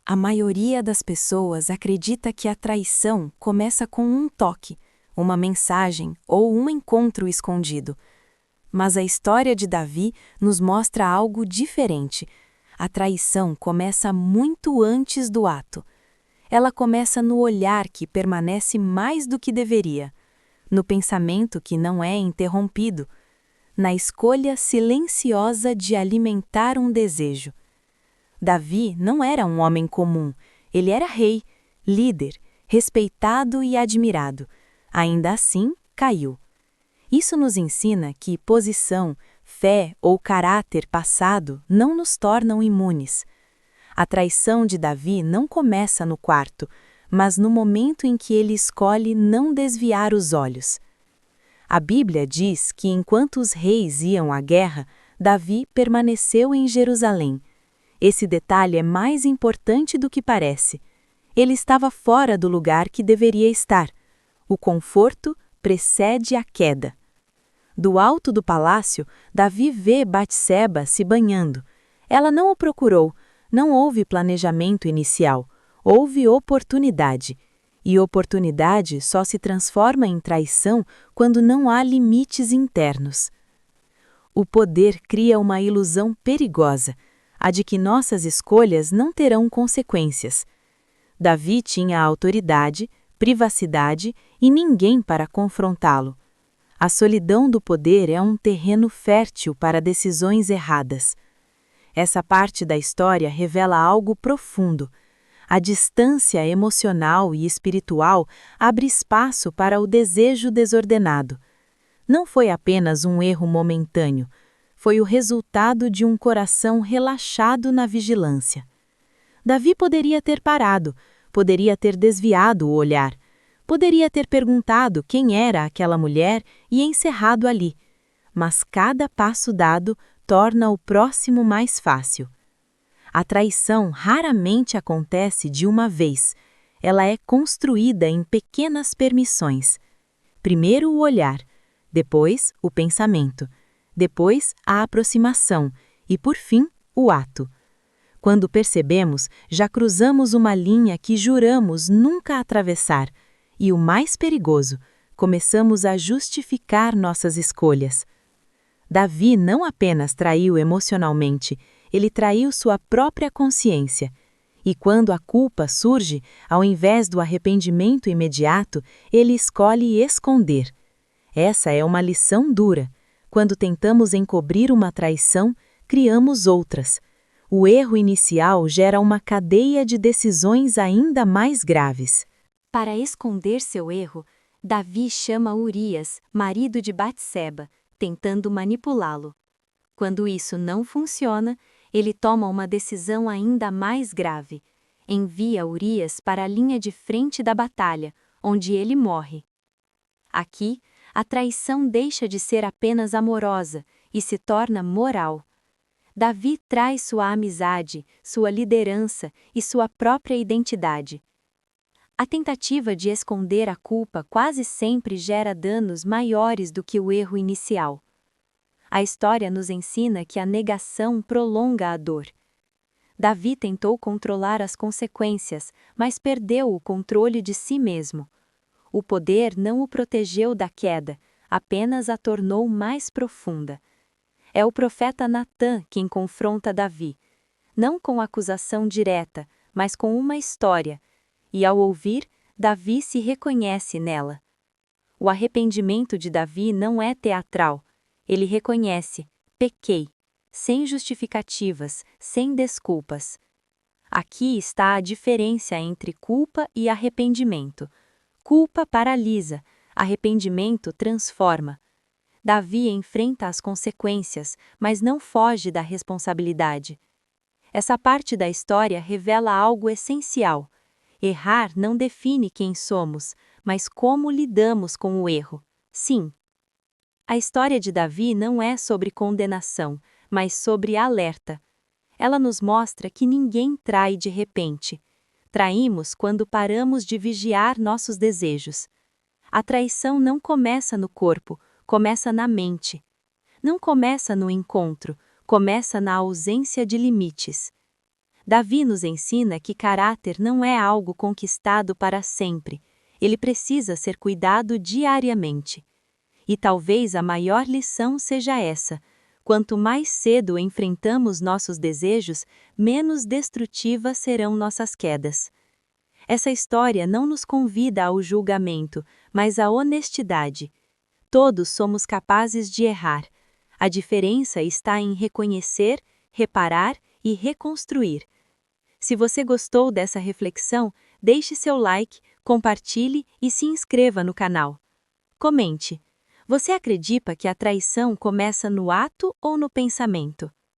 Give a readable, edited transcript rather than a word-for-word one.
A maioria das pessoas acredita que a traição começa com um toque, uma mensagem ou um encontro escondido. Mas a história de Davi nos mostra algo diferente. A traição começa muito antes do ato. Ela começa no olhar que permanece mais do que deveria, no pensamento que não é interrompido, na escolha silenciosa de alimentar um desejo. Davi não era um homem comum, ele era rei, líder, respeitado e admirado. Ainda assim, caiu. Isso nos ensina que posição, fé ou caráter passado não nos tornam imunes. A traição de Davi não começa no quarto, mas no momento em que ele escolhe não desviar os olhos. A Bíblia diz que enquanto os reis iam à guerra, Davi permaneceu em Jerusalém. Esse detalhe é mais importante do que parece. Ele estava fora do lugar que deveria estar. O conforto precede a queda. Do alto do palácio, Davi vê Batseba se banhando. Ela não o procurou, não houve planejamento inicial, houve oportunidade. E oportunidade só se transforma em traição quando não há limites internos. O poder cria uma ilusão perigosa, a de que nossas escolhas não terão consequências. Davi tinha autoridade, privacidade e ninguém para confrontá-lo. A solidão do poder é um terreno fértil para decisões erradas. Essa parte da história revela algo profundo. A distância emocional e espiritual abre espaço para o desejo desordenado. Não foi apenas um erro momentâneo, foi o resultado de um coração relaxado na vigilância. Davi poderia ter parado, poderia ter desviado o olhar, poderia ter perguntado quem era aquela mulher e encerrado ali. Mas cada passo dado torna o próximo mais fácil. A traição raramente acontece de uma vez. Ela é construída em pequenas permissões. Primeiro o olhar, depois o pensamento, depois a aproximação e, por fim, o ato. Quando percebemos, já cruzamos uma linha que juramos nunca atravessar. E o mais perigoso, começamos a justificar nossas escolhas. Davi não apenas traiu emocionalmente, ele traiu sua própria consciência. E quando a culpa surge, ao invés do arrependimento imediato, ele escolhe esconder. Essa é uma lição dura. Quando tentamos encobrir uma traição, criamos outras. O erro inicial gera uma cadeia de decisões ainda mais graves. Para esconder seu erro, Davi chama Urias, marido de Batseba, tentando manipulá-lo. Quando isso não funciona, ele toma uma decisão ainda mais grave. Envia Urias para a linha de frente da batalha, onde ele morre. Aqui, a traição deixa de ser apenas amorosa e se torna moral. Davi traz sua amizade, sua liderança e sua própria identidade. A tentativa de esconder a culpa quase sempre gera danos maiores do que o erro inicial. A história nos ensina que a negação prolonga a dor. Davi tentou controlar as consequências, mas perdeu o controle de si mesmo. O poder não o protegeu da queda, apenas a tornou mais profunda. É o profeta Natã quem confronta Davi, não com acusação direta, mas com uma história, e ao ouvir, Davi se reconhece nela. O arrependimento de Davi não é teatral. Ele reconhece: pequei, sem justificativas, sem desculpas. Aqui está a diferença entre culpa e arrependimento. Culpa paralisa, arrependimento transforma. Davi enfrenta as consequências, mas não foge da responsabilidade. Essa parte da história revela algo essencial. Errar não define quem somos, mas como lidamos com o erro. Sim. A história de Davi não é sobre condenação, mas sobre alerta. Ela nos mostra que ninguém trai de repente. Traímos quando paramos de vigiar nossos desejos. A traição não começa no corpo, começa na mente. Não começa no encontro, começa na ausência de limites. Davi nos ensina que caráter não é algo conquistado para sempre, ele precisa ser cuidado diariamente. E talvez a maior lição seja essa: quanto mais cedo enfrentamos nossos desejos, menos destrutivas serão nossas quedas. Essa história não nos convida ao julgamento, mas à honestidade. Todos somos capazes de errar. A diferença está em reconhecer, reparar e reconstruir. Se você gostou dessa reflexão, deixe seu like, compartilhe e se inscreva no canal. Comente. Você acredita que a traição começa no ato ou no pensamento?